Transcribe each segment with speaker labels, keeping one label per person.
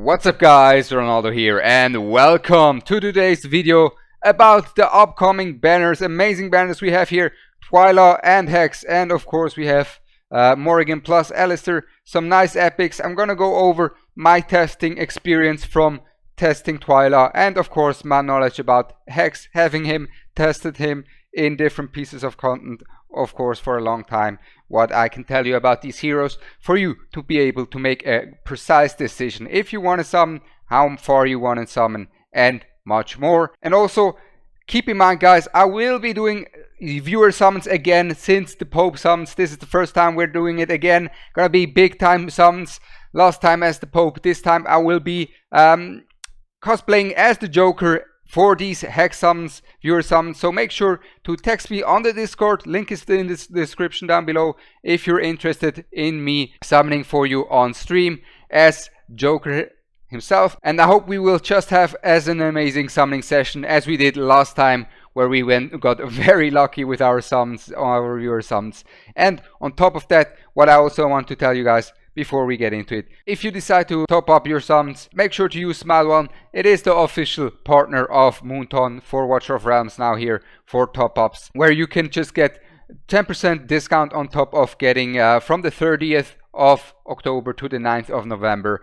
Speaker 1: What's up guys, Ronaldo here and welcome to today's video about the upcoming banners, amazing banners we have here, Twyla and Hex, and of course we have Morrigan plus Alistair, some nice epics. I'm gonna go over my testing experience from testing Twyla and of course my knowledge about Hex, having him tested him in different pieces of content, of course, for a long time. What I can tell you about these heroes for you to be able to make a precise decision if you want to summon, how far you want to summon, and much more. And also keep in mind guys, I will be doing viewer summons again since the Pope summons. This is the first time we're doing it again. Gonna be big time summons. Last time as the Pope, this time I will be cosplaying as the Joker for these Hex summons, viewer summons. So make sure to text me on the Discord, link is in the description down below, if you're interested in me summoning for you on stream as Joker himself. And I hope we will just have as an amazing summoning session as we did last time, where we got very lucky with our summons, our viewer summons. And on top of that, what I also want to tell you guys before we get into it, if you decide to top up your summons, make sure to use Smile1. It is the official partner of Moonton for Watcher of Realms now here for top ups, where you can just get 10% discount on top of getting from the 30th of October to the 9th of November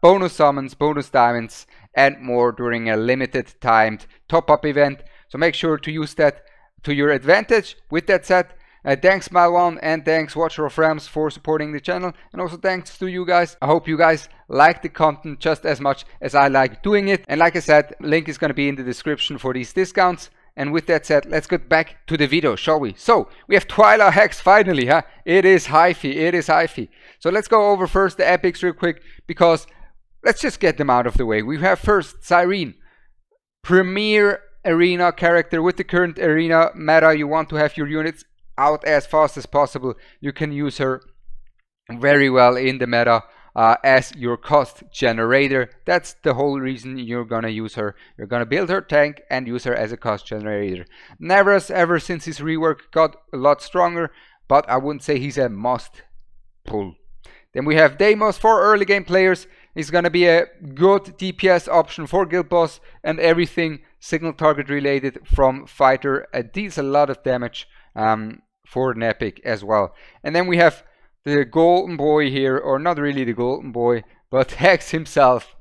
Speaker 1: bonus summons, bonus diamonds and more during a limited timed top up event. So make sure to use that to your advantage. With that said, thanks Smile1 and thanks Watcher of Realms for supporting the channel, and also thanks to you guys. I hope you guys like the content just as much as I like doing it. And like I said, link is going to be in the description for these discounts. And with that said, let's get back to the video, shall we? So we have Twyla Hex finally, huh? It is hyphy, it is hyphy. So let's go over first the epics real quick, because let's just get them out of the way. We have first Cyrene, premier arena character. With the current arena meta, you want to have your units out as fast as possible. You can use her very well in the meta as your cost generator. That's the whole reason you're gonna use her. You're gonna build her tank and use her as a cost generator. Neverus, ever since his rework, got a lot stronger, but I wouldn't say he's a must pull. Then we have Deimos for early game players. He's gonna be a good DPS option for Guild Boss and everything signal target related from fighter. It deals a lot of damage for an epic as well. And then we have the golden boy here, or not really the golden boy, but Hex himself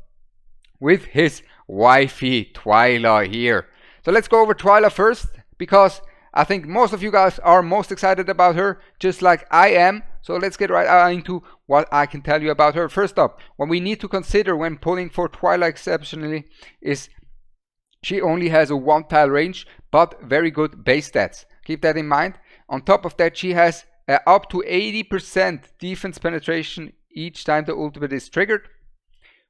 Speaker 1: with his wifey Twyla here. So let's go over Twyla first, because I think most of you guys are most excited about her, just like I am. So let's get right into what I can tell you about her. First up, what we need to consider when pulling for Twyla exceptionally is she only has a 1 tile range, but very good base stats. Keep that in mind. On top of that, she has up to 80% defense penetration each time the ultimate is triggered,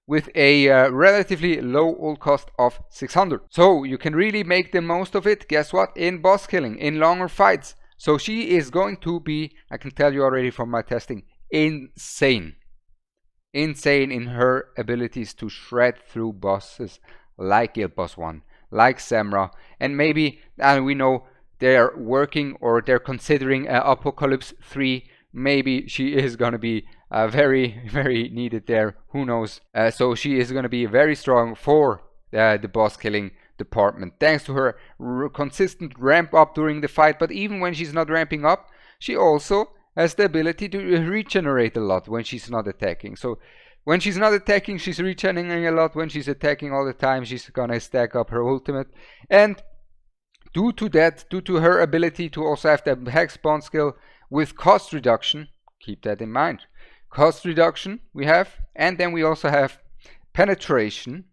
Speaker 1: with a relatively low ult cost of 600. So you can really make the most of it, guess what, in boss killing, in longer fights. So she is going to be, I can tell you already from my testing, insane. Insane in her abilities to shred through bosses like Guild Boss 1, like Samra, and maybe, and we know they're working or they're considering Apocalypse 3. Maybe she is going to be very, very needed there. Who knows? So she is going to be very strong for the boss killing department, thanks to her consistent ramp up during the fight. But even when she's not ramping up, she also has the ability to regenerate a lot when she's not attacking. So when she's not attacking, she's regenerating a lot. When she's attacking all the time, she's going to stack up her ultimate. And due to that, due to her ability to also have the Hex bond skill with cost reduction, keep that in mind. Cost reduction we have, and then we also have penetration,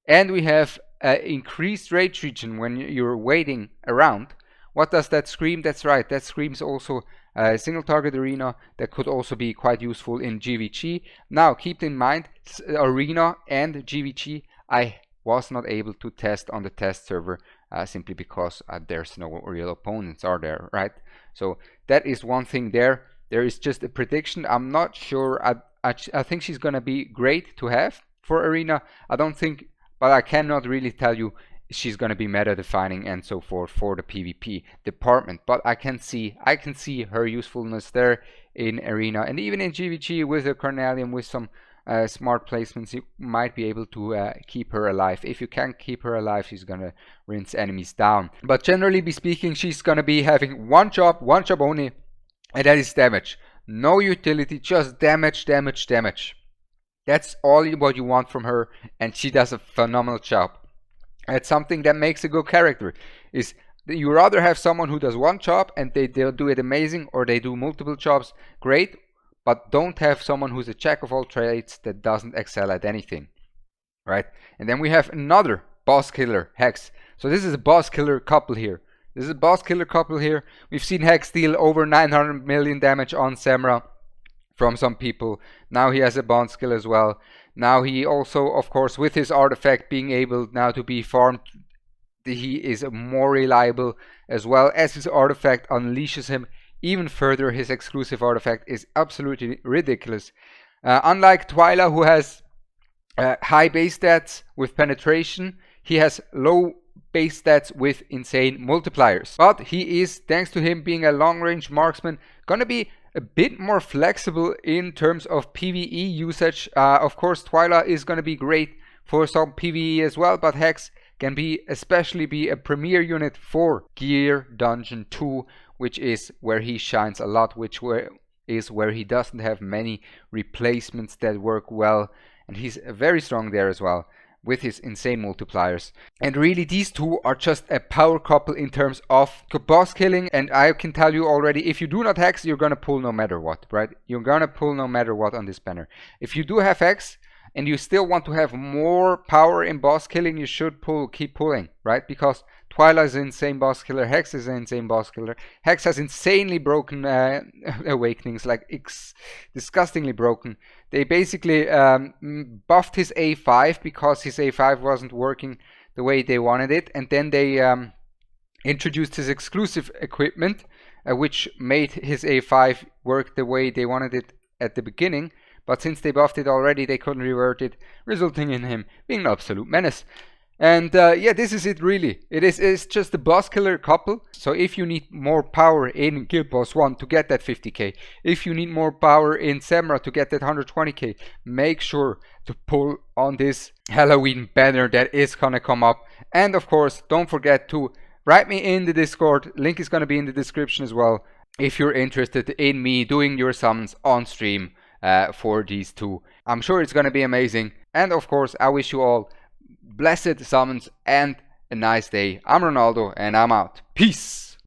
Speaker 1: and we have increased rage region when you're waiting around. What does that scream? That's right, that screams also a single target arena that could also be quite useful in GVG. Now keep in mind, arena and GVG I was not able to test on the test server simply because there's no real opponents are there, right? So that is one thing there. There is just a prediction. I'm not sure. I think she's gonna be great to have for arena. I don't think, but I cannot really tell you she's gonna be meta defining and so forth for the PvP department. But I can see her usefulness there in arena and even in GVG with a Carnelian, with some smart placements, you might be able to keep her alive. If you can't keep her alive, she's gonna rinse enemies down. But generally speaking, she's gonna be having one job only, and that is damage. No utility, just damage, damage, damage. That's all what you want from her, and she does a phenomenal job. That's something that makes a good character, is you rather have someone who does one job and they'll do it amazing, or they do multiple jobs great, but don't have someone who's a jack of all trades that doesn't excel at anything, right? And then we have another boss killer, Hex. So this is a boss killer couple here. We've seen Hex deal over 900 million damage on Samra from some people. Now he has a bond skill as well. Now he also, of course, with his artifact being able now to be farmed, he is more reliable, as well as his artifact unleashes him even further. His exclusive artifact is absolutely ridiculous. Unlike Twyla, who has high base stats with penetration, he has low base stats with insane multipliers. But he is, thanks to him being a long-range marksman, gonna be a bit more flexible in terms of PvE usage. Of course, Twyla is gonna be great for some PvE as well, but Hex can especially be a premier unit for Gear Dungeon 2, which is where he shines a lot, is where he doesn't have many replacements that work well, and he's very strong there as well with his insane multipliers. And really, these two are just a power couple in terms of boss killing. And I can tell you already, if you do not Hex, you're gonna pull no matter what, right? You're gonna pull no matter what on this banner. If you do have Hex and you still want to have more power in boss killing, you should keep pulling, right? Because Twyla is an insane boss killer, Hex is an insane boss killer. Hex has insanely broken awakenings, like disgustingly broken. They basically buffed his A5 because his A5 wasn't working the way they wanted it, and then they introduced his exclusive equipment, which made his A5 work the way they wanted it at the beginning. But since they buffed it already, they couldn't revert it, resulting in him being an absolute menace. And yeah, this is it really. It's just a boss killer couple. So if you need more power in Guild Boss 1 to get that 50k, if you need more power in Samra to get that 120k, make sure to pull on this Halloween banner that is gonna come up. And of course, don't forget to write me in the Discord. Link is gonna be in the description as well, if you're interested in me doing your summons on stream for these two. I'm sure it's gonna be amazing. And of course, I wish you all blessed summons and a nice day. I'm Ronaldo and I'm out. Peace.